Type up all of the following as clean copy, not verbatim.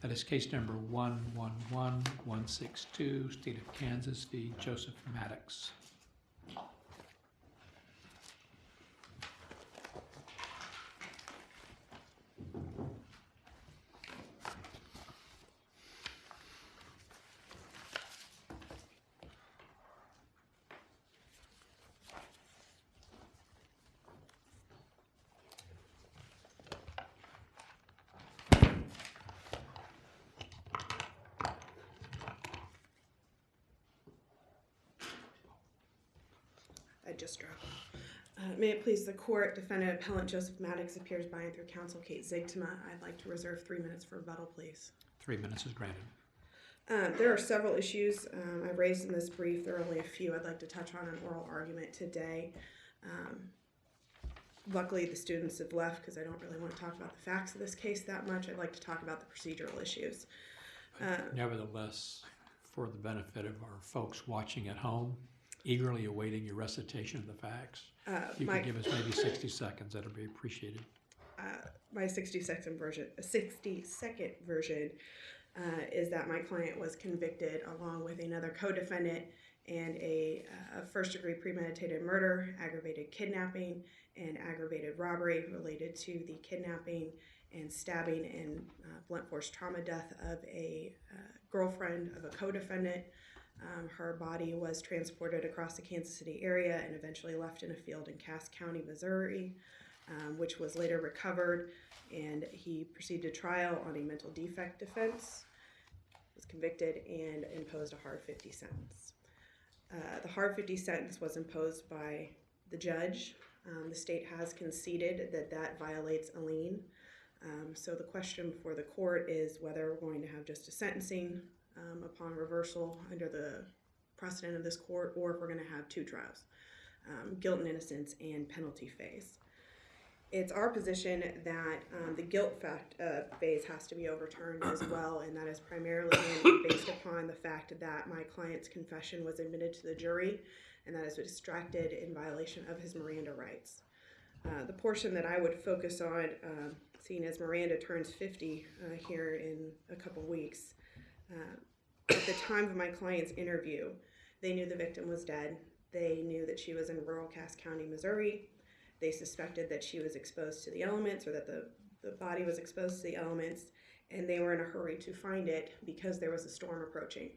That is case number 111162, State of Kansas v. Joseph Maddox. I just dropped. May it please the court, defendant appellant Joseph Maddox appears by and through counsel Kate Zygtema. I'd like to reserve 3 minutes for rebuttal, please. 3 minutes is granted. There are several issues I've raised in this brief. There are only a few I'd like to touch on an oral argument today. Luckily, the students have left because I don't really want to talk about the facts of this case that much. I'd like to talk about the procedural issues. Nevertheless, for the benefit of our folks watching at home, eagerly awaiting your recitation of the facts, if you could give us maybe 60 seconds, that'll be appreciated. My 60-second version, is that my client was convicted along with another co-defendant and a first-degree premeditated murder, aggravated kidnapping, and aggravated robbery related to the kidnapping and stabbing and blunt force trauma death of a girlfriend of a co-defendant. Her body was transported across the Kansas City area and eventually left in a field in Cass County, Missouri, which was later recovered, and he proceeded to trial on a mental defect defense, was convicted, and imposed a hard 50 sentence. The hard 50 sentence was imposed by the judge. The state has conceded that that violates a lien. So the question before the court is whether we're going to have just a sentencing upon reversal under the precedent of this court, or if we're going to have two trials, guilt and innocence and penalty phase. It's our position that the guilt phase has to be overturned as well, and that is primarily based upon the fact that my client's confession was admitted to the jury, and that is extracted in violation of his Miranda rights. The portion that I would focus on, seeing as Miranda turns 50 here in a couple weeks, at the time of my client's interview, they knew the victim was dead. They knew that she was in rural Cass County, Missouri. They suspected that she was exposed to the elements, or that the body was exposed to the elements, and they were in a hurry to find it because there was a storm approaching,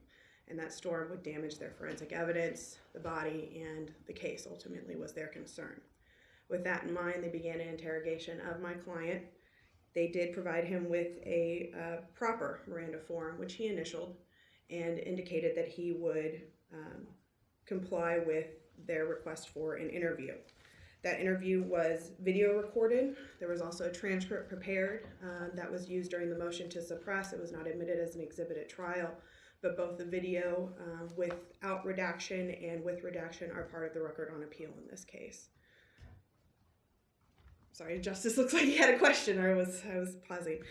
and that storm would damage their forensic evidence, the body, and the case ultimately was their concern. With that in mind, they began an interrogation of my client. They did provide him with a proper Miranda form, which he initialed, and indicated that he would comply with their request for an interview. That interview was video recorded. There was also a transcript prepared that was used during the motion to suppress. It was not admitted as an exhibit at trial, but both the video without redaction and with redaction are part of the record on appeal in this case. Sorry, Justice looks like he had a question, or I was pausing.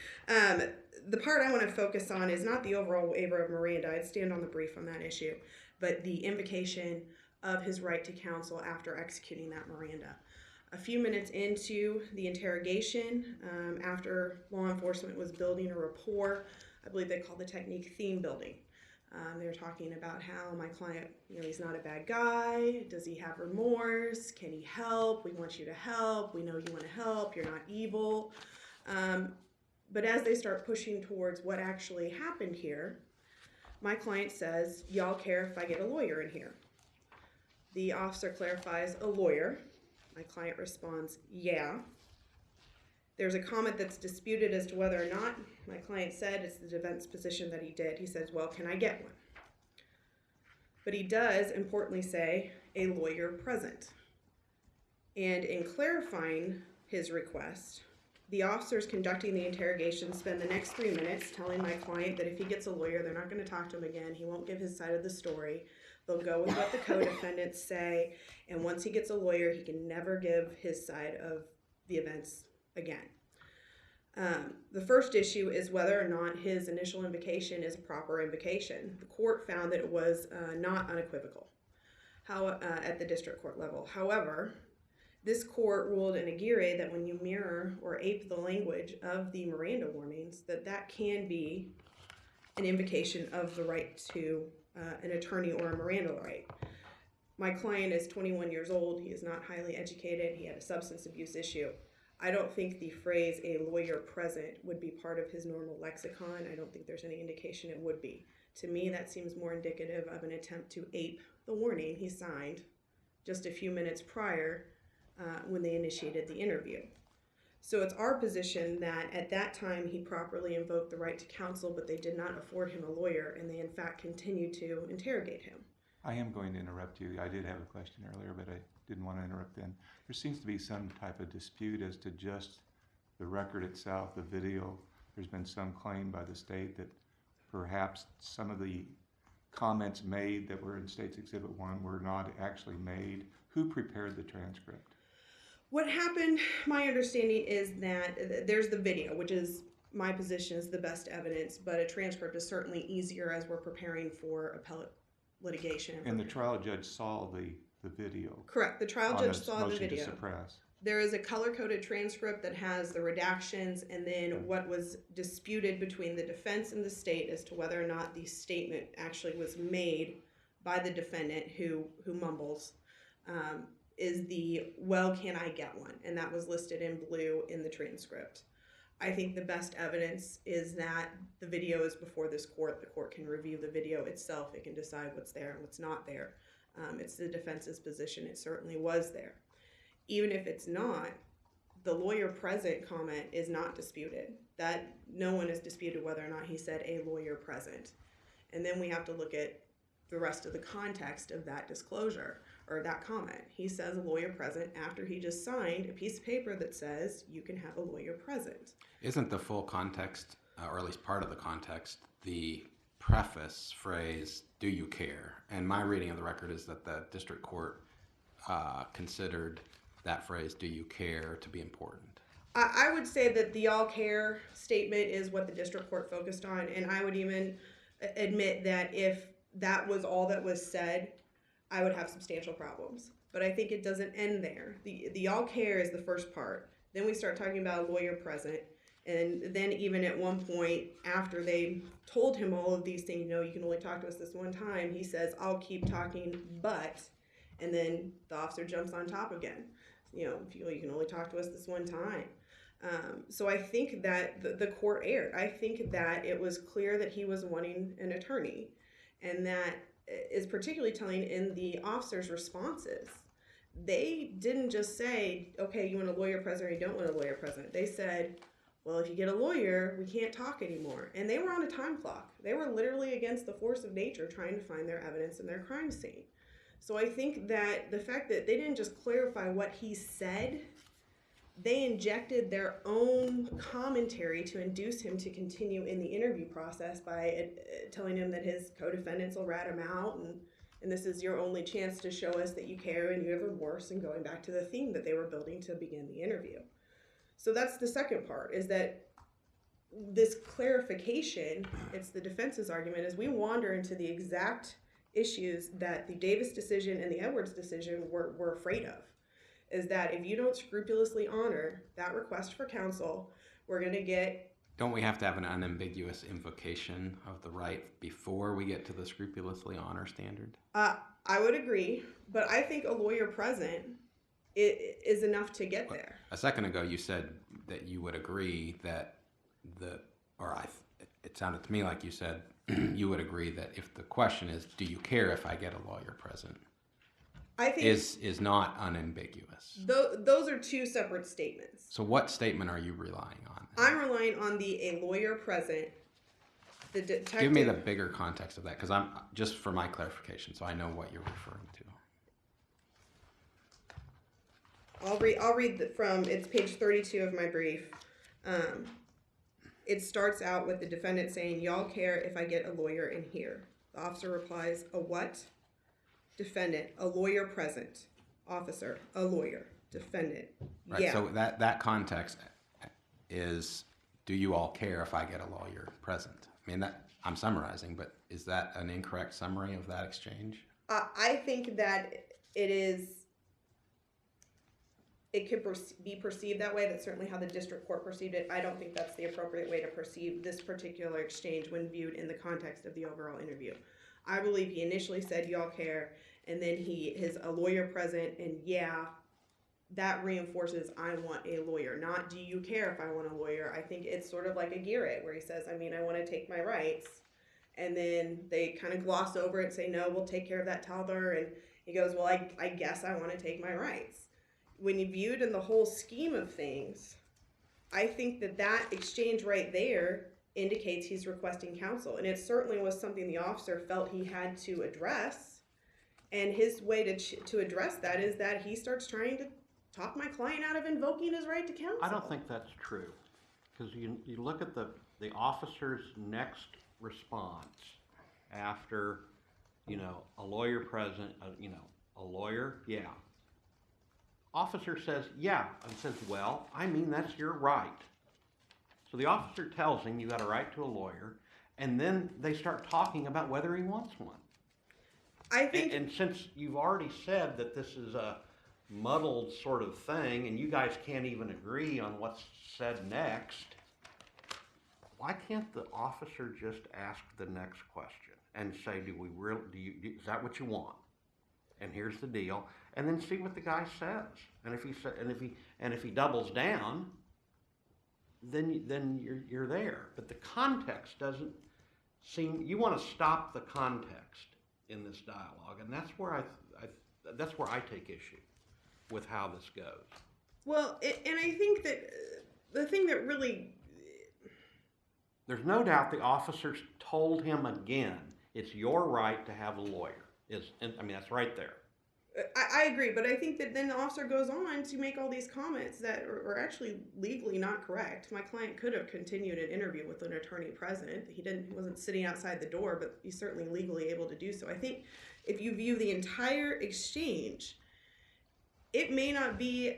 The part I want to focus on is not the overall waiver of Miranda. I'd stand on the brief on that issue, but the invocation of his right to counsel after executing that Miranda. A few minutes into the interrogation, after law enforcement was building a rapport, I believe they call the technique theme building. They were talking about how my client, he's not a bad guy. Does he have remorse? Can he help? We want you to help. We know you want to help. You're not evil. But as they start pushing towards what actually happened here, my client says, y'all care if I get a lawyer in here? The officer clarifies, a lawyer. My client responds, yeah. There's a comment that's disputed as to whether or not. My client said it's the defense position that he did. He says, well, can I get one? But he does, importantly, say, a lawyer present. And in clarifying his request, the officers conducting the interrogation spend the next 3 minutes telling my client that if he gets a lawyer, they're not going to talk to him again. He won't give his side of the story. They'll go with what the co-defendants say, and once he gets a lawyer, he can never give his side of the events again. The first issue is whether or not his initial invocation is a proper invocation. The court found that it was not unequivocal at the district court level. However, This court ruled in Aguirre that when you mirror or ape the language of the Miranda warnings, that can be an invocation of the right to an attorney or a Miranda right. My client is 21 years old. He is not highly educated. He had a substance abuse issue. I don't think the phrase "a lawyer present" would be part of his normal lexicon. I don't think there's any indication it would be. To me, that seems more indicative of an attempt to ape the warning he signed just a few minutes prior when they initiated the interview. So it's our position that at that time he properly invoked the right to counsel, but they did not afford him a lawyer, and they in fact continued to interrogate him. I am going to interrupt you. I did have a question earlier, but I didn't want to interrupt then. There seems to be some type of dispute as to just the record itself, the video. There's been some claim by the state that perhaps some of the comments made that were in State's Exhibit 1 were not actually made. Who prepared the transcript? What happened, my understanding is that there's the video, which is my position is the best evidence, but a transcript is certainly easier as we're preparing for appellate litigation. And the trial judge saw the video. Correct. The trial judge saw the motion video. to suppress. There is a color-coded transcript that has the redactions and then what was disputed between the defense and the state as to whether or not the statement actually was made by the defendant who mumbles is the "well, can I get one?" And that was listed in blue in the transcript. I think the best evidence is that the video is before this court. The court can review the video itself. It can decide what's there and what's not there. It's the defense's position. It certainly was there. Even if it's not, the lawyer present comment is not disputed. That no one has disputed whether or not he said "a lawyer present." And then we have to look at the rest of the context of that disclosure or that comment. He says "a lawyer present" after he just signed a piece of paper that says you can have a lawyer present. Isn't the full context, or at least part of the context, the preface phrase, "do you care?" And my reading of the record is that the district court considered that phrase, "do you care?" to be important. I would say that the "all care" statement is what the district court focused on, and I would even admit that if that was all that was said, I would have substantial problems. But I think it doesn't end there. The "all care" is the first part. Then we start talking about a lawyer present, and then even at one point after they told him all of these things, you can only talk to us this one time, he says, "I'll keep talking, but," and then the officer jumps on top again. You can only talk to us this one time. So I think that the court erred. I think that it was clear that he was wanting an attorney, and that is particularly telling in the officer's responses. They didn't just say, "Okay, you want a lawyer present or you don't want a lawyer present." They said, "Well, if you get a lawyer, we can't talk anymore." And they were on a time clock. They were literally against the force of nature trying to find their evidence in their crime scene. So I think that the fact that they didn't just clarify what he said, they injected their own commentary to induce him to continue in the interview process by telling him that his co-defendants will rat him out and this is your only chance to show us that you care and you have remorse, and going back to the theme that they were building to begin the interview. So that's the second part, is that this clarification, it's the defense's argument, as we wander into the exact issues that the Davis decision and the Edwards decision were afraid of, is that if you don't scrupulously honor that request for counsel, we're going to get... Don't we have to have an unambiguous invocation of the right before we get to the scrupulously honor standard? I would agree, but I think a lawyer present is enough to get there. A second ago, you said that you would agree that it sounded to me like you said you would agree that if the question is, "do you care if I get a lawyer present?" I think is not unambiguous. Those are two separate statements. So what statement are you relying on? I'm relying on the "a lawyer present." The detective... Give me the bigger context of that, because I'm just for my clarification, so I know what you're referring to. I'll read from, it's page 32 of my brief. It starts out with the defendant saying, "Y'all care if I get a lawyer in here?" The officer replies, "A what?" Defendant, "A lawyer present." Officer, "A lawyer." Defendant, Right, "Yeah." so that context is, do you all care if I get a lawyer present? I mean, that I'm summarizing, but is that an incorrect summary of that exchange? I think that it is it could be perceived that way. That's certainly how the district court perceived it. I don't think that's the appropriate way to perceive this particular exchange when viewed in the context of the overall interview. I believe he initially said, "Y'all care," and then a lawyer present, and yeah, that reinforces I want a lawyer, not do you care if I want a lawyer. I think it's sort of like a Garrett where he says, I mean, I want to take my rights. And then they kind of gloss over it and say, no, we'll take care of that tether. And he goes, well, I guess I want to take my rights. When you view it in the whole scheme of things, I think that exchange right there indicates he's requesting counsel. And it certainly was something the officer felt he had to address. And his way to address that is that he starts trying to talk my client out of invoking his right to counsel. I don't think that's true, because you look at the officer's next response after, a lawyer present, a lawyer, yeah. Officer says, yeah, and says, well, I mean, that's your right. So the officer tells him you got a right to a lawyer, and then they start talking about whether he wants one. I think, and since you've already said that this is a muddled sort of thing, and you guys can't even agree on what's said next, why can't the officer just ask the next question and say, is that what you want? And here's the deal, and then see what the guy says. And if he doubles down, then you're there. But the context doesn't seem. You want to stop the context in this dialogue, and that's where I take issue with how this goes. well, and I think that the thing that really, There's no doubt the officers told him again, it's your right to have a lawyer. That's right there. I agree, but I think that then the officer goes on to make all these comments that are actually legally not correct. My client could have continued an interview with an attorney present. He wasn't sitting outside the door, but he's certainly legally able to do so. I think if you view the entire exchange, it may not be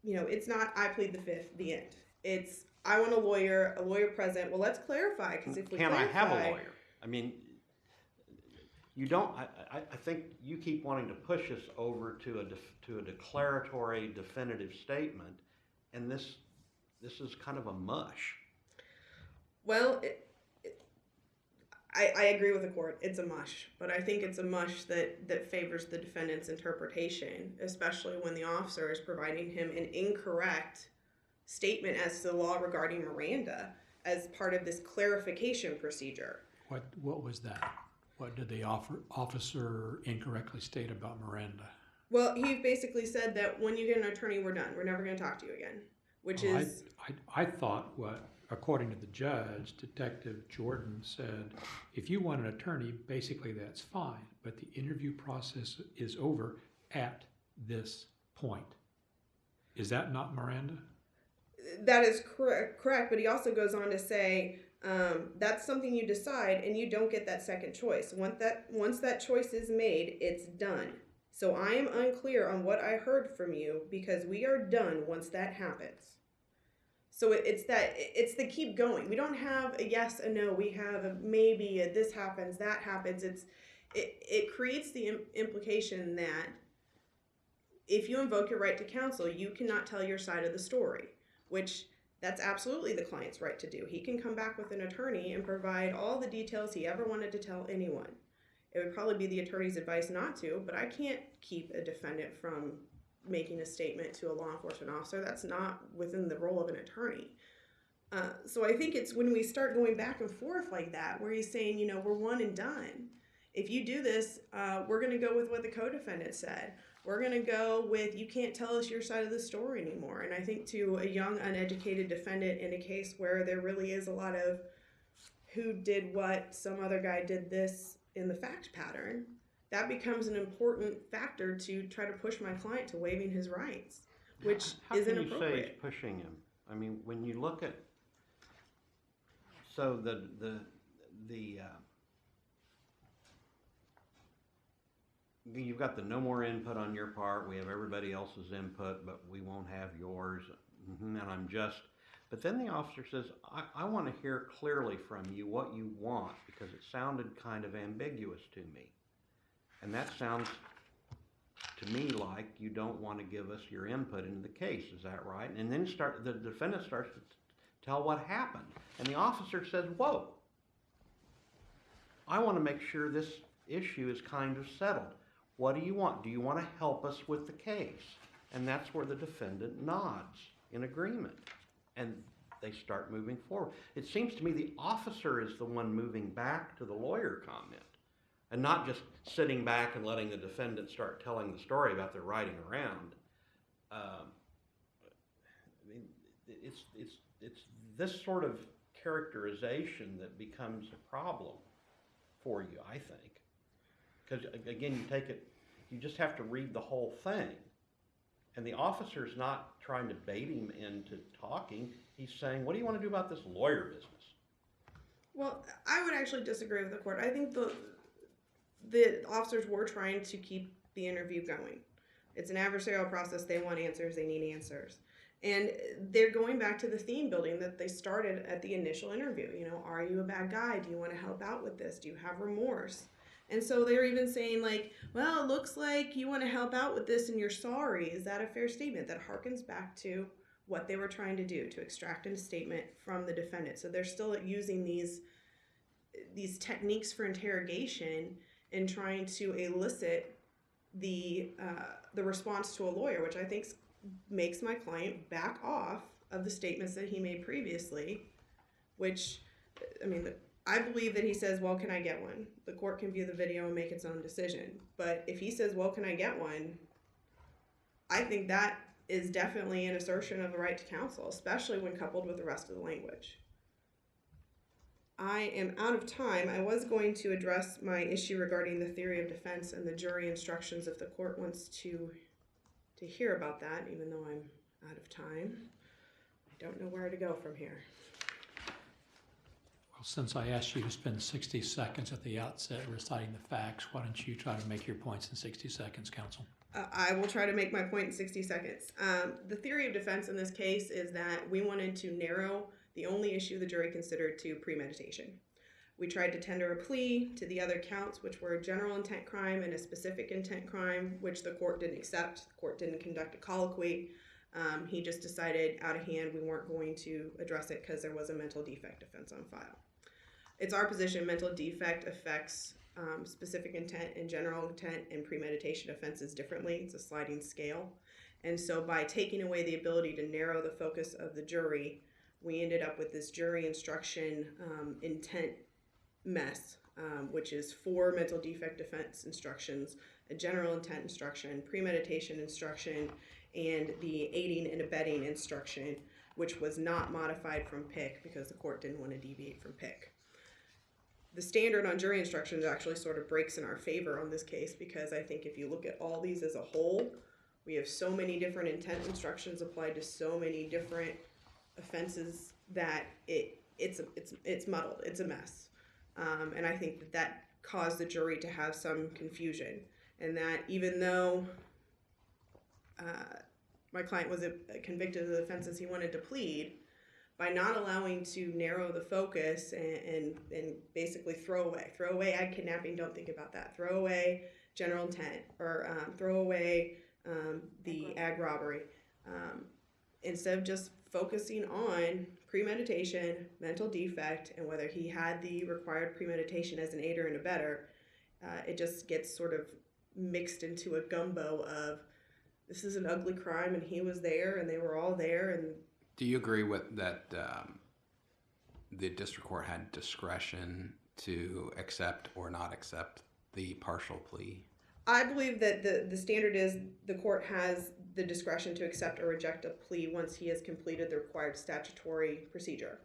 it's not I plead the fifth, the end. It's I want a lawyer present. Well, let's clarify, because if we Can clarify, I have a lawyer? I mean, you don't. I think you keep wanting to push us over to a declaratory, definitive statement, and this is kind of a mush. Well, I agree with the court. It's a mush, but I think it's a mush that favors the defendant's interpretation, especially when the officer is providing him an incorrect statement as to the law regarding Miranda as part of this clarification procedure. What was that? What did the officer incorrectly state about Miranda? Well, he basically said that when you get an attorney, we're done. We're never going to talk to you again, which is... I thought according to the judge, Detective Jordan said, if you want an attorney, basically that's fine, but the interview process is over at this point. Is that not Miranda? That is correct, but he also goes on to say that's something you decide, and you don't get that second choice. Once that choice is made, it's done. So I am unclear on what I heard from you, because we are done once that happens. So it's the keep going. We don't have a yes, a no. We have a maybe, a this happens, that happens. It creates the implication that if you invoke your right to counsel, you cannot tell your side of the story, which that's absolutely the client's right to do. He can come back with an attorney and provide all the details he ever wanted to tell anyone. It would probably be the attorney's advice not to, but I can't keep a defendant from making a statement to a law enforcement officer. That's not within the role of an attorney. So I think it's when we start going back and forth like that, where he's saying, we're one and done. If you do this, we're going to go with what the co-defendant said. We're going to go with, you can't tell us your side of the story anymore. And I think to a young, uneducated defendant in a case where there really is a lot of who did what, some other guy did this in the fact pattern, that becomes an important factor to try to push my client to waiving his rights, which is inappropriate. How can you say he's pushing him? I mean, when you look at, so you've got the no more input on your part. We have everybody else's input, but we won't have yours. And but then the officer says, I want to hear clearly from you what you want, because it sounded kind of ambiguous to me. And that sounds to me like you don't want to give us your input into the case. Is that right? And then the defendant starts to tell what happened. And the officer says, whoa, I want to make sure this issue is kind of settled. What do you want? Do you want to help us with the case? And that's where the defendant nods in agreement. And they start moving forward. It seems to me the officer is the one moving back to the lawyer comment and not just sitting back and letting the defendant start telling the story about their riding around. I mean, it's this sort of characterization that becomes a problem for you, I think. Because again, you just have to read the whole thing. And the officer's not trying to bait him into talking. He's saying, what do you want to do about this lawyer business? Well, I would actually disagree with the court. I think the officers were trying to keep the interview going. It's an adversarial process. They want answers. They need answers. And they're going back to the theme building that they started at the initial interview. You know, are you a bad guy? Do you want to help out with this? Do you have remorse? And so they're even saying like, well, it looks like you want to help out with this and you're sorry. Is that a fair statement? That harkens back to what they were trying to do, to extract a statement from the defendant. So they're still using these techniques for interrogation and trying to elicit the response to a lawyer, which I think makes my client back off of the statements that he made previously, which, I mean, I believe that he says, well, can I get one? The court can view the video and make its own decision. But if he says, well, can I get one? I think that is definitely an assertion of the right to counsel, especially when coupled with the rest of the language. I am out of time. I was going to address my issue regarding the theory of defense and the jury instructions if the court wants to hear about that, even though I'm out of time. I don't know where to go from here. Well, since I asked you to spend 60 seconds at the outset reciting the facts, why don't you try to make your points in 60 seconds, counsel? I will try to make my point in 60 seconds. The theory of defense in this case is that we wanted to narrow the only issue the jury considered to premeditation. We tried to tender a plea to the other counts, which were a general intent crime and a specific intent crime, which the court didn't accept. The court didn't conduct a colloquy. He just decided out of hand we weren't going to address it because there was a mental defect offense on file. It's our position mental defect affects specific intent and general intent and premeditation offenses differently. It's a sliding scale. And so by taking away the ability to narrow the focus of the jury, we ended up with this jury instruction intent mess, which is 4 mental defect offense instructions, a general intent instruction, premeditation instruction, and the aiding and abetting instruction, which was not modified from PIC because the court didn't want to deviate from PIC. The standard on jury instructions actually sort of breaks in our favor on this case because I think if you look at all these as a whole, we have so many different intent instructions applied to so many different offenses that it's muddled. It's a mess. And I think that caused the jury to have some confusion. And that even though my client was convicted of the offenses he wanted to plead, by not allowing to narrow the focus and basically throw away ag kidnapping, don't think about that. Throw away general intent or throw away the ag robbery. Instead of just focusing on premeditation, mental defect, and whether he had the required premeditation as an aider and abetter, it just gets sort of mixed into a gumbo of this is an ugly crime and he was there and they were all there. And do you agree with that the district court had discretion to accept or not accept the partial plea? I believe that the standard is the court has the discretion to accept or reject a plea once he has completed the required statutory procedure.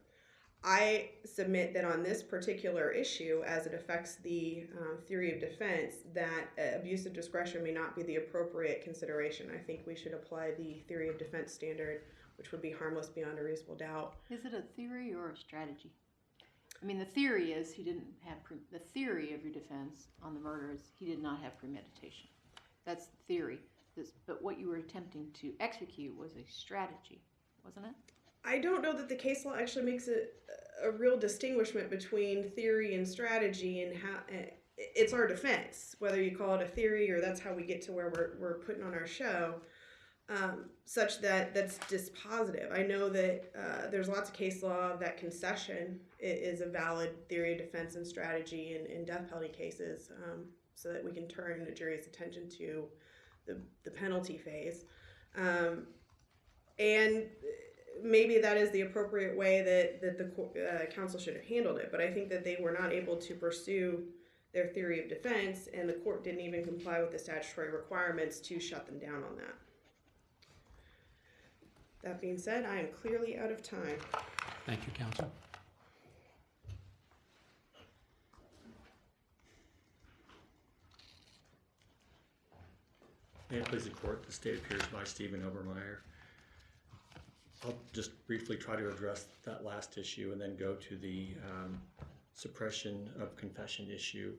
I submit that on this particular issue, as it affects the theory of defense, that abuse of discretion may not be the appropriate consideration. I think we should apply the theory of defense standard, which would be harmless beyond a reasonable doubt. Is it a theory or a strategy? I mean, the theory is he didn't have, the theory of your defense on the murder is he did not have premeditation. That's the theory. But what you were attempting to execute was a strategy, wasn't it? I don't know that the case law actually makes a real distinguishment between theory and strategy, it's our defense, whether you call it a theory or that's how we get to where we're putting on our show, such that that's dispositive. I know that there's lots of case law that concession is a valid theory of defense and strategy in death penalty cases, so that we can turn the jury's attention to the penalty phase. And maybe that is the appropriate way that the council should have handled it, but I think that they were not able to pursue their theory of defense, and the court didn't even comply with the statutory requirements to shut them down on that. That being said, I am clearly out of time. Thank you, counsel. May it please the court, the state appears by Stephen Obermeyer. I'll just briefly try to address that last issue and then go to the suppression of confession issue.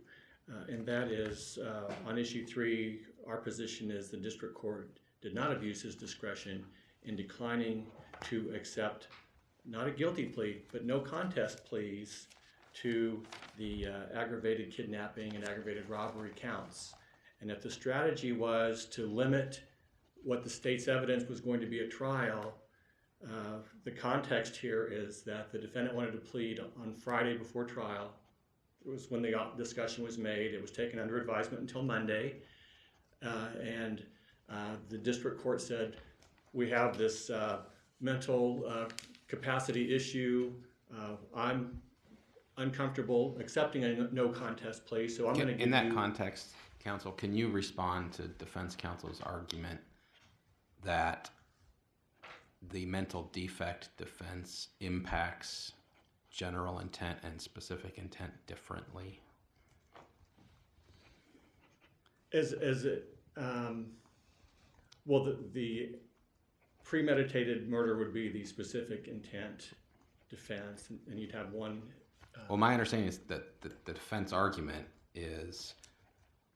And that is, on issue 3, our position is the district court did not abuse his discretion in declining to accept not a guilty plea, but no contest pleas to the aggravated kidnapping and aggravated robbery counts. And if the strategy was to limit what the state's evidence was going to be at trial, the context here is that the defendant wanted to plead on Friday before trial. It was when the discussion was made. It was taken under advisement until Monday. And the district court said, we have this mental capacity issue. I'm uncomfortable accepting a no contest plea, so I'm going to give you... In that context, counsel, can you respond to defense counsel's argument that the mental defect defense impacts general intent and specific intent differently? Well, the premeditated murder would be the specific intent defense, and you'd have one... Well, my understanding is that the defense argument is,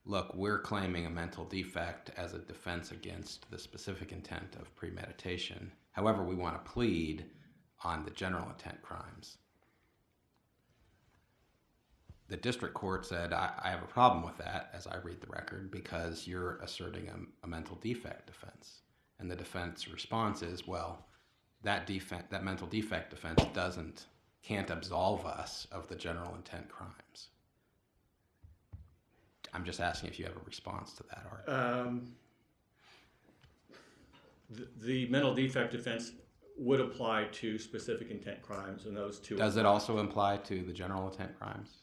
look, we're claiming a mental defect as a defense against the specific intent of premeditation. However, we want to plead on the general intent crimes. The district court said, I have a problem with that, as I read the record, because you're asserting a mental defect defense. And the defense response is, well, that mental defect defense can't absolve us of the general intent crimes. I'm just asking if you have a response to that argument. The mental defect defense would apply to specific intent crimes, and those two... Does it also apply to the general intent crimes?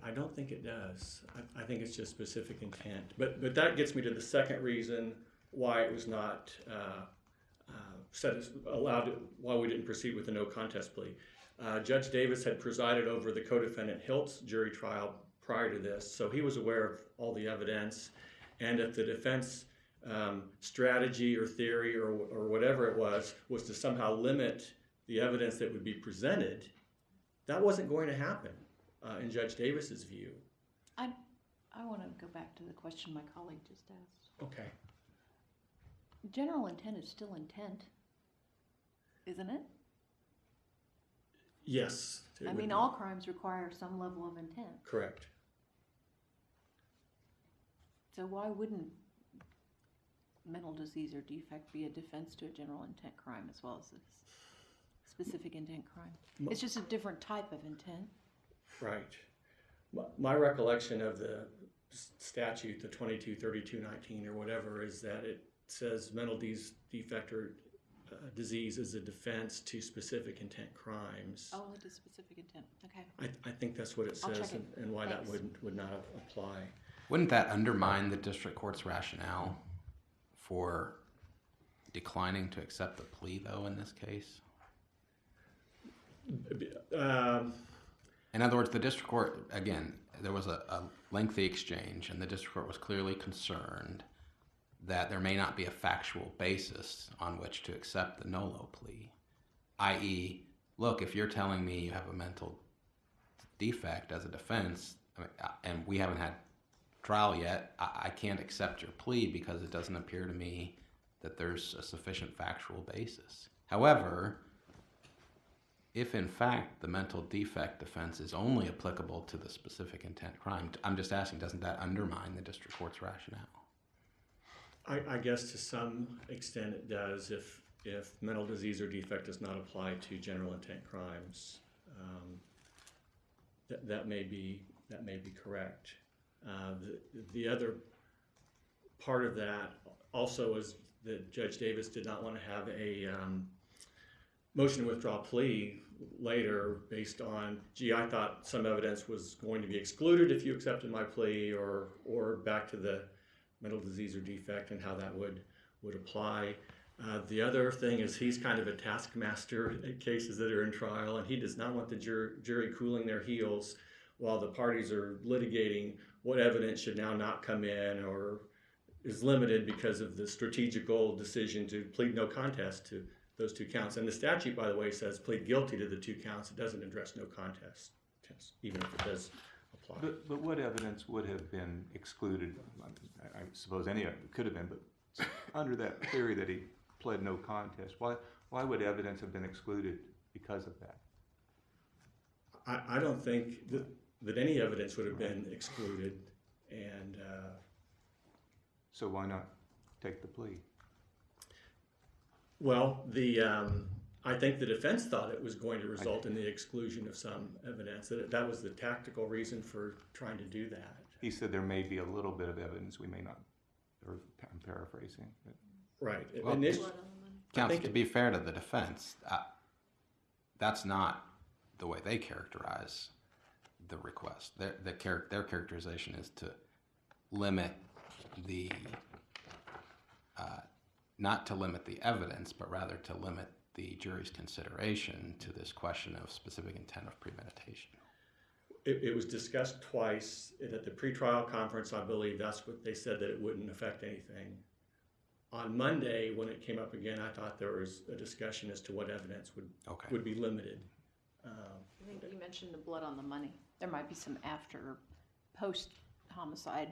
I don't think it does. I think it's just specific intent. But that gets me to the second reason why it was not why we didn't proceed with the no contest plea. Judge Davis had presided over the co-defendant Hilt's jury trial prior to this, so he was aware of all the evidence. And if the defense strategy or theory or whatever it was to somehow limit the evidence that would be presented, that wasn't going to happen in Judge Davis's view. I want to go back to the question my colleague just asked. Okay. General intent is still intent, isn't it? Yes. I mean, all crimes require some level of intent. Correct. So why wouldn't mental disease or defect be a defense to a general intent crime as well as a specific intent crime? It's just a different type of intent. Right. My recollection of the statute, the 223219 or whatever, is that it says mental defect or disease is a defense to specific intent crimes. Oh, it is specific intent. Okay. I think that's what it I'll says, check it. and why Thanks. that would not apply. Wouldn't that undermine the district court's rationale for declining to accept the plea, though, in this case? In other words, the district court, again, there was a lengthy exchange, and the district court was clearly concerned that there may not be a factual basis on which to accept the NOLO plea, i.e., look, if you're telling me you have a mental defect as a defense, and we haven't had trial yet, I can't accept your plea because it doesn't appear to me that there's a sufficient factual basis. However, if in fact the mental defect defense is only applicable to the specific intent crime, I'm just asking, doesn't that undermine the district court's rationale? I guess to some extent it does if mental disease or defect does not apply to general intent crimes. That may be correct. The other part of that also is that Judge Davis did not want to have a motion to withdraw plea later based on, gee, I thought some evidence was going to be excluded if you accepted my plea, or back to the mental disease or defect and how that would apply. The other thing is he's kind of a taskmaster at cases that are in trial, and he does not want the jury cooling their heels while the parties are litigating what evidence should now not come in or is limited because of the strategical decision to plead no contest to those 2 counts. And the statute, by the way, says plead guilty to the 2 counts. It doesn't address no contest, even if it does apply. But what evidence would have been excluded? I suppose any of it could have been, but under that theory that he pled no contest, why would evidence have been excluded because of that? I don't think that any evidence would have been excluded, and So why not take the plea? well, I think the defense thought it was going to result in the exclusion of some evidence. That was the tactical reason for trying to do that. He said there may be a little bit of evidence we may not, or I'm paraphrasing. But Right. Well, And this, Blood on the money. Counsel, think to be fair to the defense, that's not the way they characterize the request. Their characterization is to limit the, not to limit the evidence, but rather to limit the jury's consideration to this question of specific intent of premeditation. it was discussed twice at the pretrial conference. I believe that's what they said, that it wouldn't affect anything. On Monday, when it came up again, I thought there was a discussion as to what evidence Okay. would be limited. I think you mentioned the blood on the money. There might be some after, post-homicide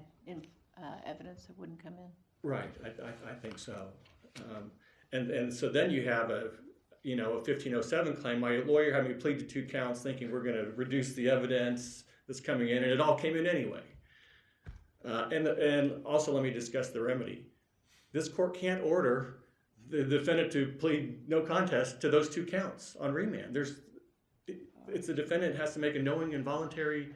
evidence that wouldn't come in. Right, I think so. And so then you have a 1507 claim. My lawyer had me plead to 2 counts thinking we're going to reduce the evidence that's coming in, and it all came in anyway. And also let me discuss the remedy. This court can't order the defendant to plead no contest to those 2 counts on remand. It's the defendant has to make a knowing and voluntary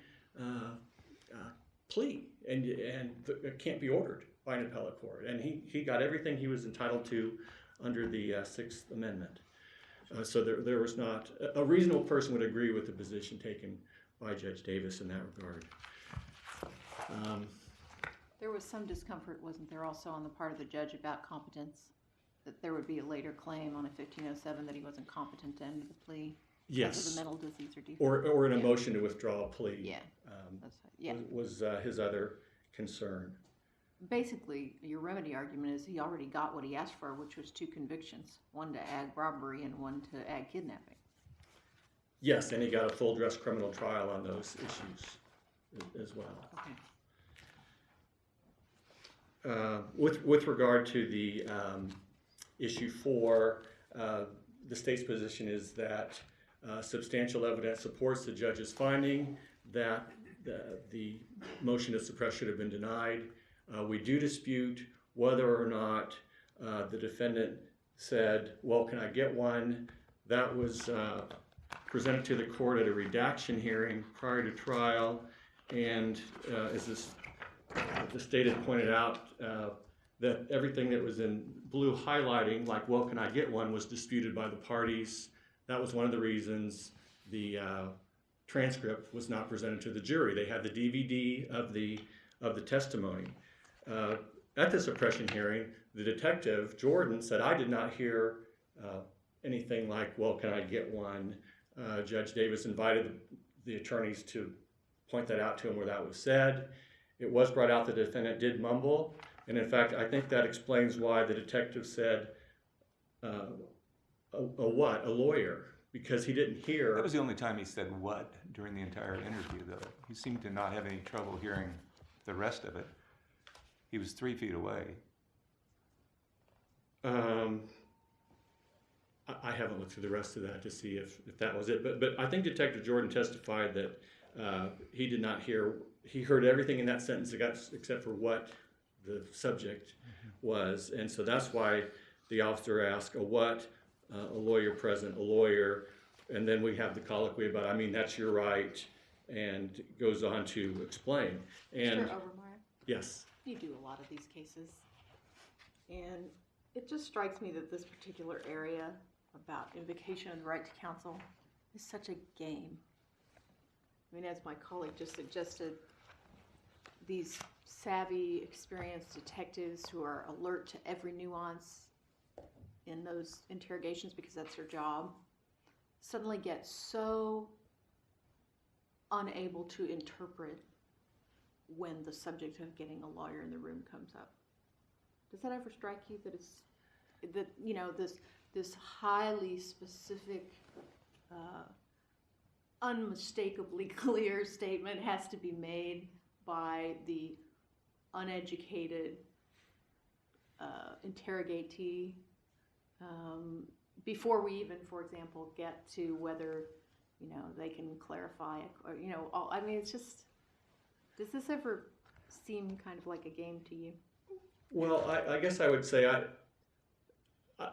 plea, and it can't be ordered by an appellate court. And he got everything he was entitled to under the Sixth Amendment. So there was not, a reasonable person would agree with the position taken by Judge Davis in that regard. There was some discomfort, wasn't there, also on the part of the judge about competence? That there would be a later claim on a 1507 that he wasn't competent to enter the plea? Because of Yes, the mental disease or defect? or in a Yeah. motion to withdraw a plea. Yeah, that's right. Yeah. Was his other concern. Basically, your remedy argument is he already got what he asked for, which was 2 convictions, one to ag robbery and one to ag kidnapping. Yes, and he got a full dress criminal trial on those issues as well. Okay. With regard to the issue 4, the state's position is that substantial evidence supports the judge's finding that the motion to suppress should have been denied. We do dispute whether or not the defendant said, well, can I get one? That was presented to the court at a redaction hearing prior to trial, and as the state had pointed out, that everything that was in blue highlighting, like, well, can I get one, was disputed by the parties. That was one of the reasons the transcript was not presented to the jury. They had the DVD of the testimony. At the suppression hearing, the detective, Jordan, said, I did not hear anything like, well, can I get one? Judge Davis invited the attorneys to point that out to him where that was said. It was brought out the defendant did mumble, and in fact, I think that explains why the detective said, a lawyer, because he didn't hear. That was the only time he said what during the entire interview, though. He seemed to not have any trouble hearing the rest of it. He was 3 feet away. I haven't looked through the rest of that to see if that was it, but I think Detective Jordan testified that he did not hear, he heard everything in that sentence except for what the subject was, and so that's why the officer asked a what, a lawyer present, a lawyer, and then we have the colloquy about, I mean, that's your right, and goes on to explain. And Mr. Obermeyer, yes, you do a lot of these cases, and it just strikes me that this particular area about invocation of the right to counsel is such a game. I mean, as my colleague just suggested, these savvy, experienced detectives who are alert to every nuance in those interrogations because that's their job, suddenly get so unable to interpret when the subject of getting a lawyer in the room comes up. Does that ever strike you that it's that, you know, this highly specific, unmistakably clear statement has to be made by the uneducated interrogatee before we even, for example, get to whether, you know, they can clarify, or, you know, I mean, it's just, does this ever seem kind of like a game to you? well, I guess I would say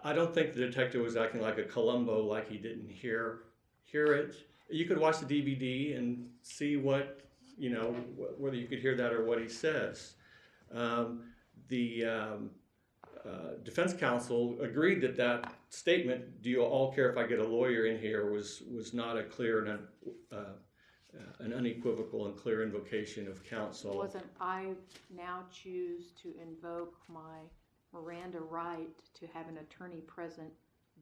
I don't think the detective was acting like a Columbo, like he didn't hear it. You could watch the DVD and see what, you know, whether you could hear that or what he says. The defense counsel agreed that statement, "Do you all care if I get a lawyer in here?" was not a clear and an unequivocal and clear invocation of counsel. Wasn't I now choose to invoke my Miranda right to have an attorney present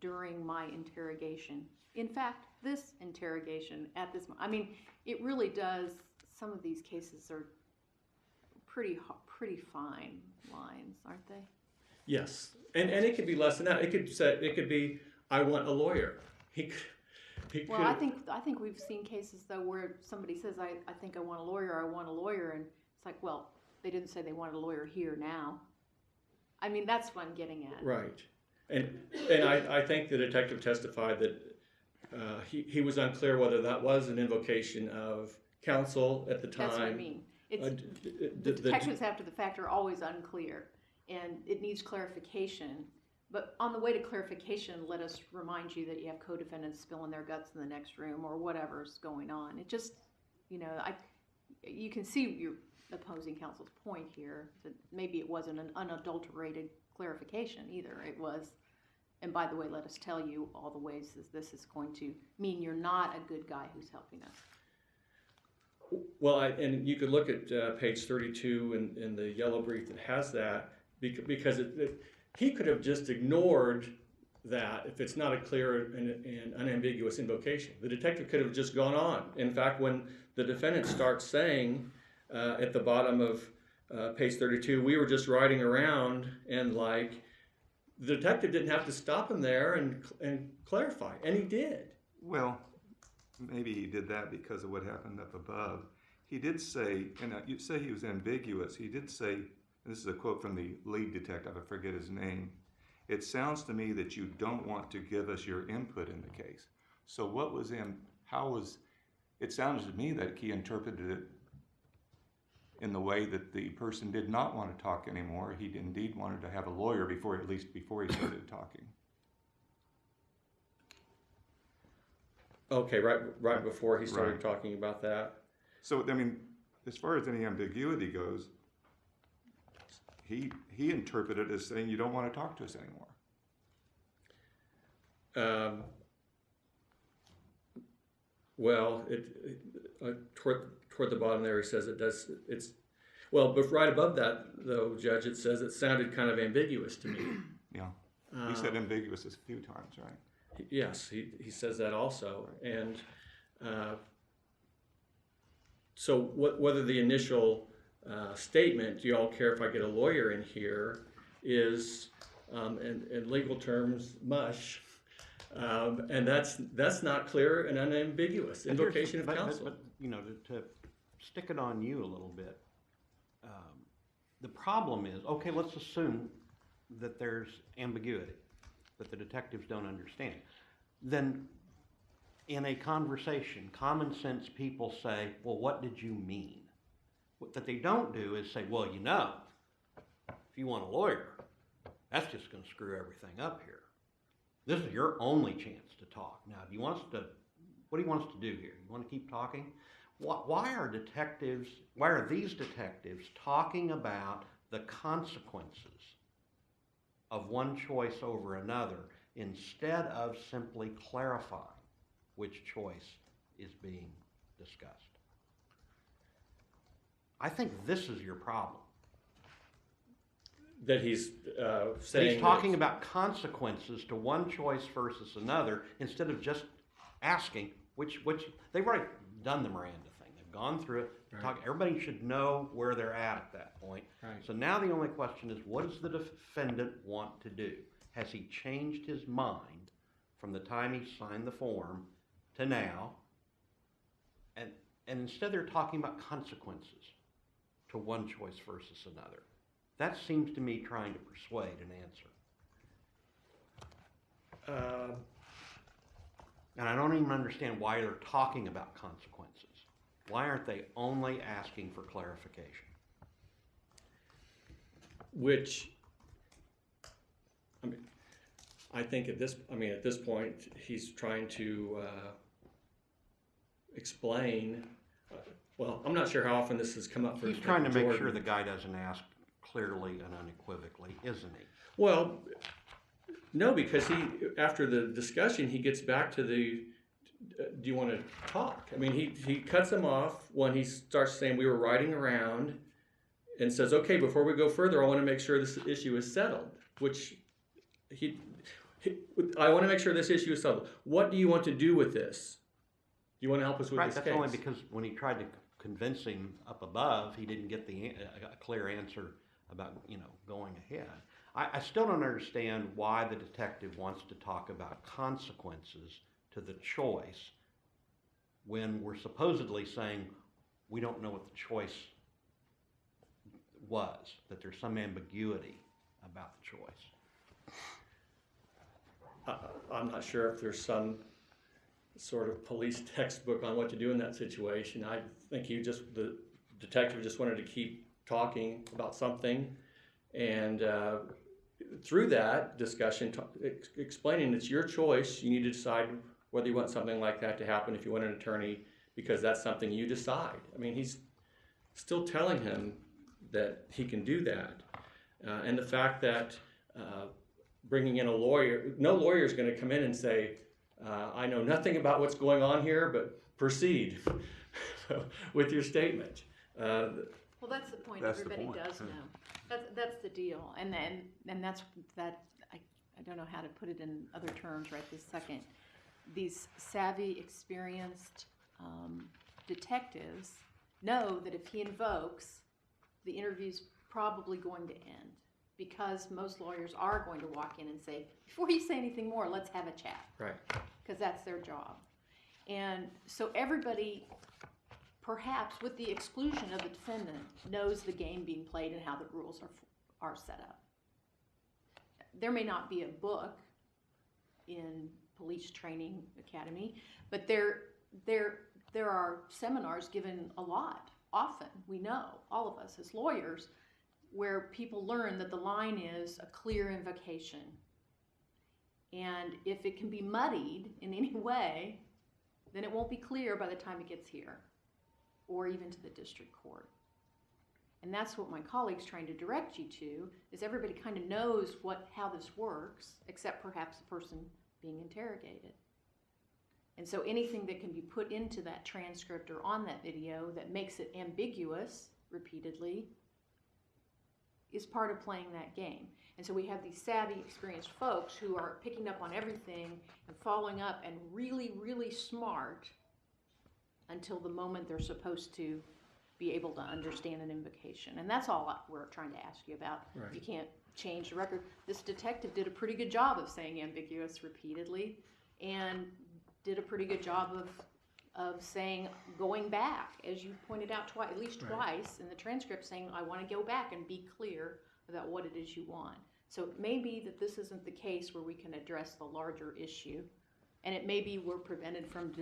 during my interrogation? In fact, this interrogation at this moment, I mean, it really does, some of these cases are pretty fine lines, aren't they? Yes, and it could be less than that. It could be, "I want a lawyer." He Well, I think we've seen cases though where somebody says, I think I want a lawyer, and it's like, well, they didn't say they wanted a lawyer here now. I mean, that's what I'm getting at. Right, and I think the detective testified that he was unclear whether that was an invocation of counsel at the time. That's what I mean. It's, the detectives after the fact are always unclear, and it needs clarification. But on the way to clarification, let us remind you that you have co-defendants spilling their guts in the next room or whatever's going on. It just, you know, you can see your opposing counsel's point here, that maybe it wasn't an unadulterated clarification either. It was, and by the way, let us tell you all the ways that this is going to mean you're not a good guy who's helping us. Well, and you could look at page 32 in the yellow brief that has that, because he could have just ignored that if it's not a clear and unambiguous invocation. The detective could have just gone on. In fact, when the defendant starts saying at the bottom of page 32, "We were just riding around," and like, the detective didn't have to stop him there and clarify, and he did. Well, maybe he did that because of what happened up above. He did say, and you say he was ambiguous, he did say, and this is a quote from the lead detective, I forget his name, "It sounds to me that you don't want to give us your input in the case." So what was it sounded to me that he interpreted it in the way that the person did not want to talk anymore. He indeed wanted to have a lawyer at least before he started talking. Okay, right before he started Right. talking about that. So, I mean, as far as any ambiguity goes, he interpreted it as saying you don't want to talk to us anymore. Well, toward the bottom there, he says it does. Well, but right above that, though, Judge, it says it sounded kind of ambiguous to me. Yeah, he said ambiguous a few times, right? Yes, he says that also, and so whether the initial statement, "Do you all care if I get a lawyer in here," is in legal terms mush, and that's not clear and unambiguous invocation of counsel. But you know, to stick it on you a little bit, the problem is, okay, let's assume that there's ambiguity. that the detectives don't understand, then in a conversation, common sense people say, well, what did you mean? What that they don't do is say, well, you know, if you want a lawyer, that's just going to screw everything up here. This is your only chance to talk. Now, do you want us to, what do you want us to do here? You want to keep talking? Why are these detectives talking about the consequences of one choice over another instead of simply clarifying which choice is being discussed? I think this is your problem. That he's That saying he's talking about consequences to one choice versus another instead of just asking which they've already done the Miranda thing. They've gone through it. Right. Everybody should know where they're at that point. Right. So now the only question is, what does the defendant want to do? Has he changed his mind from the time he signed the form to now? And instead they're talking about consequences to one choice versus another. That seems to me trying to persuade an answer. And I don't even understand why they're talking about consequences. Why aren't they only asking for clarification? which, I mean, I think at this point, he's trying to explain. Well, I'm not sure how often this has come up for. He's trying to make Jordan. sure the guy doesn't ask clearly and unequivocally, isn't he? Well, no, because after the discussion, he gets back to the, do you want to talk? I mean, he cuts him off when he starts saying we were riding around and says, okay, before we go further, I want to make sure this issue is settled, which I want to make sure this issue is settled. What do you want to do with this? Do you want to help us with Right, this that's case? only because when he tried to convince him up above, he didn't get a clear answer about, going ahead. I still don't understand why the detective wants to talk about consequences to the choice when we're supposedly saying we don't know what the choice was, that there's some ambiguity about the choice. I'm not sure if there's some sort of police textbook on what to do in that situation. I think the detective just wanted to keep talking about something, and through that discussion, explaining it's your choice. You need to decide whether you want something like that to happen if you want an attorney, because that's something you decide. I mean, he's still telling him that he can do that. And the fact that bringing in a lawyer, no lawyer is going to come in and say, I know nothing about what's going on here, but proceed with your statement. Well, that's the point. That's the Everybody point. does know. That's the deal, and that's that. I don't know how to put it in other terms right this second. These savvy, experienced detectives know that if he invokes, the interview's probably going to end, because most lawyers are going to walk in and say, before you say anything more, let's have a chat. Right. Because that's their job. And so everybody, perhaps with the exclusion of the defendant, knows the game being played and how the rules are set up. There may not be a book in Police Training Academy, but there are seminars given a lot, often, we know, all of us as lawyers, where people learn that the line is a clear invocation. And if it can be muddied in any way, then it won't be clear by the time it gets here, or even to the district court. And that's what my colleague's trying to direct you to, is everybody kind of knows how this works, except perhaps the person being interrogated. And so anything that can be put into that transcript or on that video that makes it ambiguous repeatedly is part of playing that game. And so we have these savvy, experienced folks who are picking up on everything and following up and really, really smart until the moment they're supposed to be able to understand an invocation. And that's all we're trying to ask you about. Right. You can't change the record. This detective did a pretty good job of saying ambiguous repeatedly, and did a pretty good job of saying, going back, as you pointed out at least Right. twice in the transcript, saying, I want to go back and be clear about what it is you want. So it may be that this isn't the case where we can address the larger issue, and it may be we're prevented from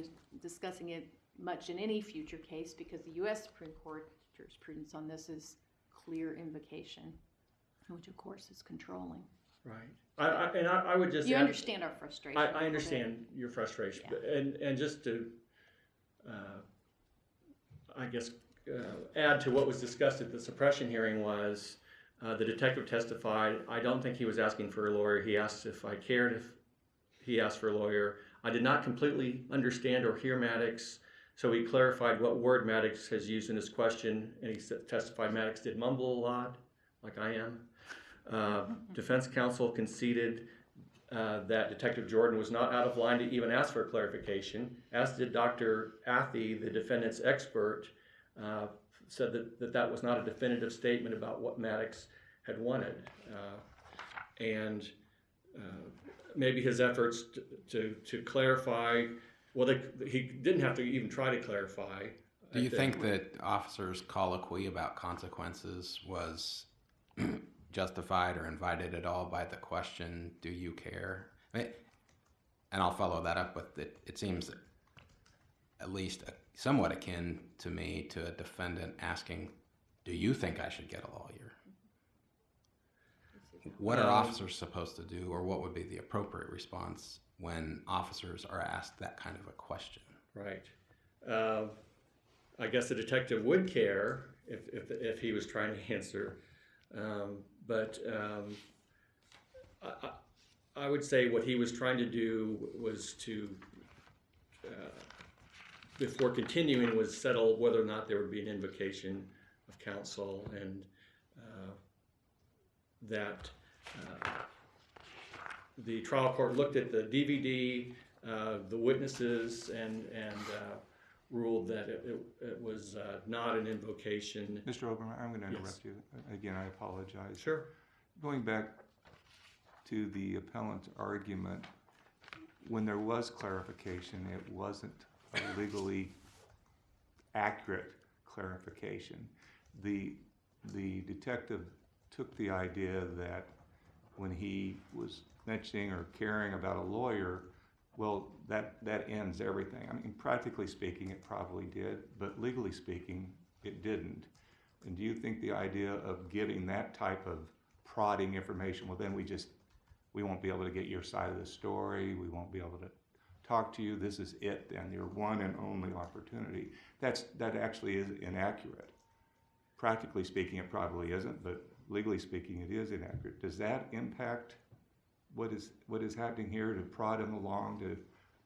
discussing it much in any future case because the U.S. Supreme Court jurisprudence on this is clear invocation, which of course is controlling. Right. I would just You add- understand our frustration. a I little bit. understand your frustration, Yeah. but- and just to, I guess, add to what was discussed at the suppression hearing was, the detective testified, I don't think he was asking for a lawyer. He asked if I cared if he asked for a lawyer. I did not completely understand or hear Maddox, so he clarified what word Maddox has used in his question, and he testified Maddox did mumble a lot, like I am. Defense counsel conceded that Detective Jordan was not out of line to even ask for clarification, as did Dr. Athey, the defendant's expert, said that was not a definitive statement about what Maddox had wanted. And maybe his efforts to clarify, well, he didn't have to even try to clarify. Do you think that officers' colloquy about consequences was justified or invited at all by the question, do you care? And I'll follow that up with it seems at least somewhat akin to me to a defendant asking, do you think I should get a lawyer? What are officers supposed to do, or what would be the appropriate response when officers are asked that kind of a question? Right. I guess the detective would care if he was trying to answer. But I would say what he was trying to do was to, before continuing, was settle whether or not there would be an invocation of counsel, and that the trial court looked at the DVD, the witnesses, and ruled that it was not an invocation. Mr. Obermeyer, I'm going to interrupt Yes. you. Again, I apologize. Sure. Going back to the appellant's argument, when there was clarification, it wasn't a legally accurate clarification. The detective took the idea that when he was mentioning or caring about a lawyer, well, that ends everything. I mean, practically speaking, it probably did, but legally speaking, it didn't. And do you think the idea of giving that type of prodding information, well, then we won't be able to get your side of the story, we won't be able to talk to you, this is it then, your one and only opportunity. That actually is inaccurate. Practically speaking, it probably isn't, but legally speaking, it is inaccurate. Does that impact what is happening here, to prod him along,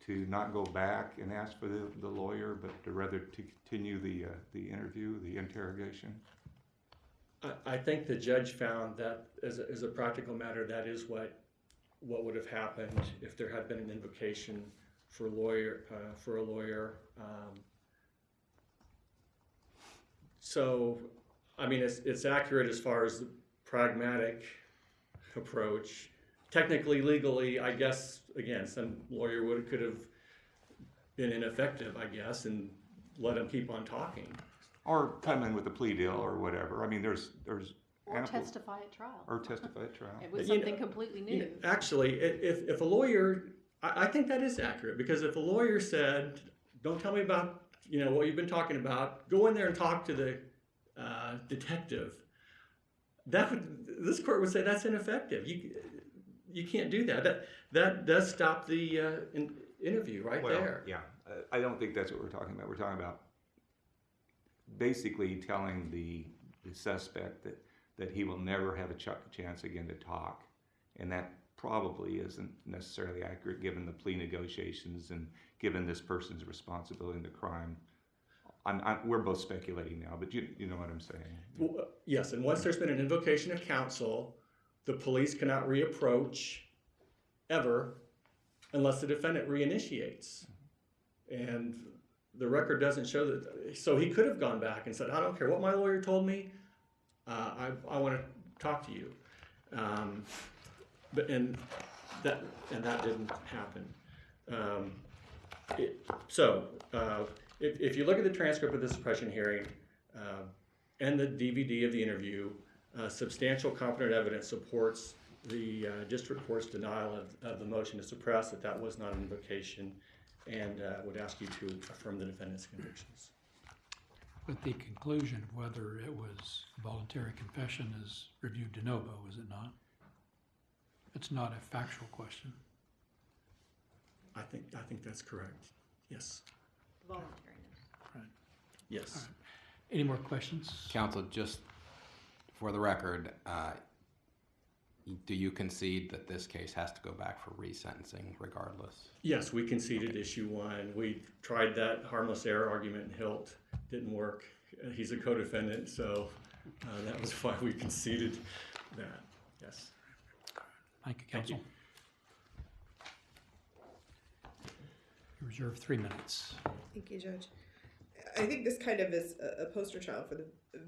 to not go back and ask for the lawyer, but to rather to continue the interview, the interrogation? I think the judge found that as a practical matter, that is what would have happened if there had been an invocation for a lawyer. So, I mean, it's accurate as far as the pragmatic approach. Technically, legally, I guess, again, some lawyer could have been ineffective, I guess, and let him keep on talking. Or come in with a plea deal or whatever. I mean, there's Or ample- testify at trial. or testify at trial. It was You know- something completely You know, new. actually, if a lawyer, I think that is accurate, because if a lawyer said, don't tell me about, what you've been talking about, go in there and talk to the detective, this court would say that's ineffective. You can't do that. That does stop the interview right there. Yeah, I don't think that's what we're talking about. We're talking about basically telling the suspect that he will never have a chance again to talk, and that probably isn't necessarily accurate given the plea negotiations and given this person's responsibility in the crime. We're both speculating now, but you know what I'm saying. Well, yes, and once there's been an invocation of counsel, the police cannot reapproach ever unless the defendant reinitiates. And the record doesn't show that. So he could have gone back and said, I don't care what my lawyer told me, I want to talk to you. But that didn't happen. If you look at the transcript of the suppression hearing and the DVD of the interview, substantial competent evidence supports the district court's denial of the motion to suppress, that was not an invocation, and would ask you to affirm the defendant's convictions. But the conclusion of whether it was voluntary confession is reviewed de novo, is it not? It's not a factual question. I think that's correct. Yes. Voluntariness. Right. Yes. All right. Any more questions? Counsel, just for the record, do you concede that this case has to go back for resentencing regardless? Yes, we conceded issue 1. We tried that harmless error argument in Hilt. Didn't work. He's a co-defendant, so that was why we conceded that. Yes. Thank you, Thank you. counsel. You reserve 3 minutes. Thank you, Judge. I think this kind of is a poster child for the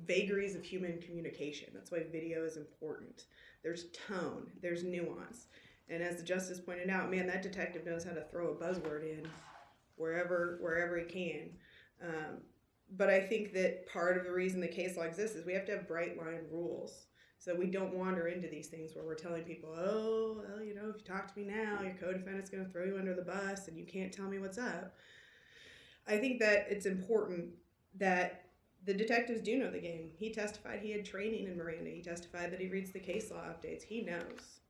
vagaries of human communication. That's why video is important. There's tone, there's nuance. And as the justice pointed out, man, that detective knows how to throw a buzzword in wherever he can. But I think that part of the reason the case law exists is we have to have bright line rules. So we don't wander into these things where we're telling people, oh, well, you know, if you talk to me now, your co-defendant's going to throw you under the bus and you can't tell me what's up. I think that it's important that the detectives do know the game. He testified he had training in Miranda. He testified that he reads the case law updates. He knows.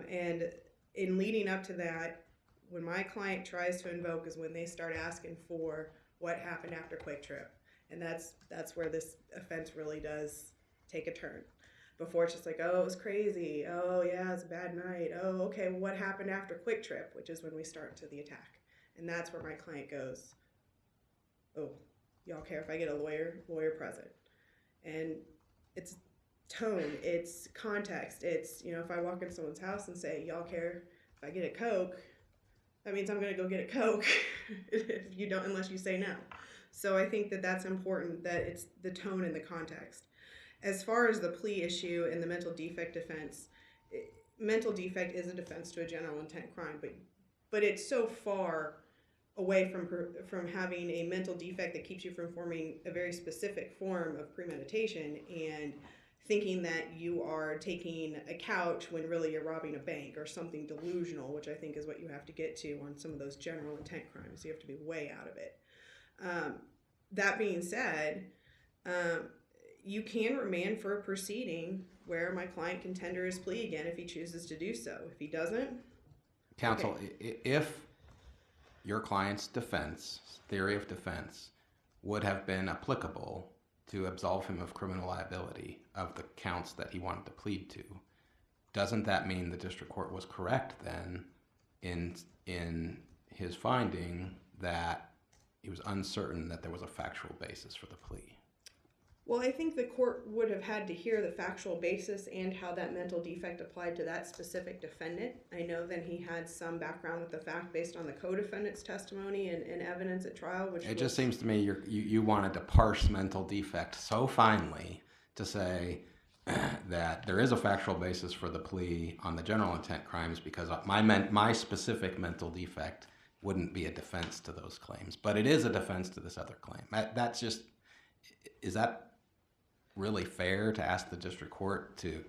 And in leading up to that, when my client tries to invoke is when they start asking for what happened after Quick Trip. And that's where this offense really does take a turn. Before it's just like, oh, it was crazy. Oh, yeah, it's a bad night. Oh, okay, well, what happened after Quick Trip, which is when we start to the attack. And that's where my client goes, oh, y'all care if I get a lawyer present. And it's tone, it's context, it's, you know, if I walk into someone's house and say, y'all care if I get a Coke, that means I'm going to go get a Coke if you don't, unless you say no. So I think that that's important, that it's the tone and the context. As far as the plea issue and the mental defect defense, mental defect is a defense to a general intent crime, but it's so far away from having a mental defect that keeps you from forming a very specific form of premeditation and thinking that you are taking a couch when really you're robbing a bank or something delusional, which I think is what you have to get to on some of those general intent crimes. You have to be way out of it. That being said, you can remand for a proceeding where my client can tender his plea again if he chooses to do so. If he doesn't, Counsel, okay. If your client's theory of defense, would have been applicable to absolve him of criminal liability of the counts that he wanted to plead to, doesn't that mean the district court was correct then in his finding that he was uncertain that there was a factual basis for the plea? Well, I think the court would have had to hear the factual basis and how that mental defect applied to that specific defendant. I know that he had some background with the fact based on the co-defendant's testimony and evidence at trial, which it just seems to me you wanted to parse mental defect so finely to say that there is a factual basis for the plea on the general intent crimes because my specific mental defect wouldn't be a defense to those claims, but it is a defense to this other claim. Is that really fair to ask the district court to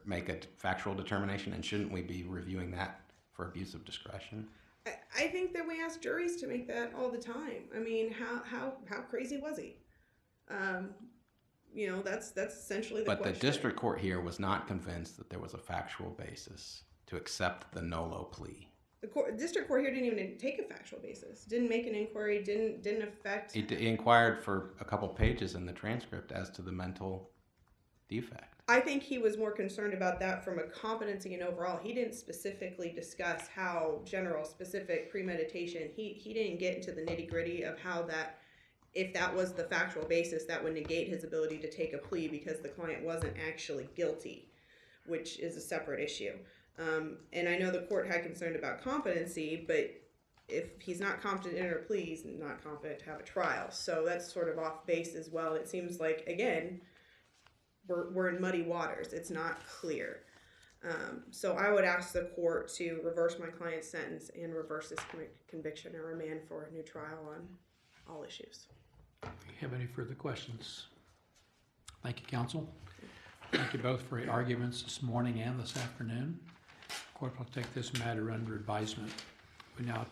make a factual determination, and shouldn't we be reviewing that for abuse of discretion? I think that we ask juries to make that all the time. I mean, how crazy was he? You know, that's essentially the question. But the district court here was not convinced that there was a factual basis to accept the NOLO plea. The district court here didn't even take a factual basis, didn't make an inquiry, didn't affect. He inquired for a couple pages in the transcript as to the mental defect. I think he was more concerned about that from a competency and overall. He didn't specifically discuss how general specific premeditation. He didn't get into the nitty gritty of how that, if that was the factual basis, that would negate his ability to take a plea because the client wasn't actually guilty, which is a separate issue. And I know the court had concern about competency, but if he's not competent to enter a plea, he's not competent to have a trial. So that's sort of off base as well. It seems like, again, we're in muddy waters. It's not clear. So I would ask the court to reverse my client's sentence and reverse this conviction and remand for a new trial on all issues. Do you have any further questions? Thank you, counsel. Thank you both for your arguments this morning and this afternoon. Court will take this matter under advisement. We now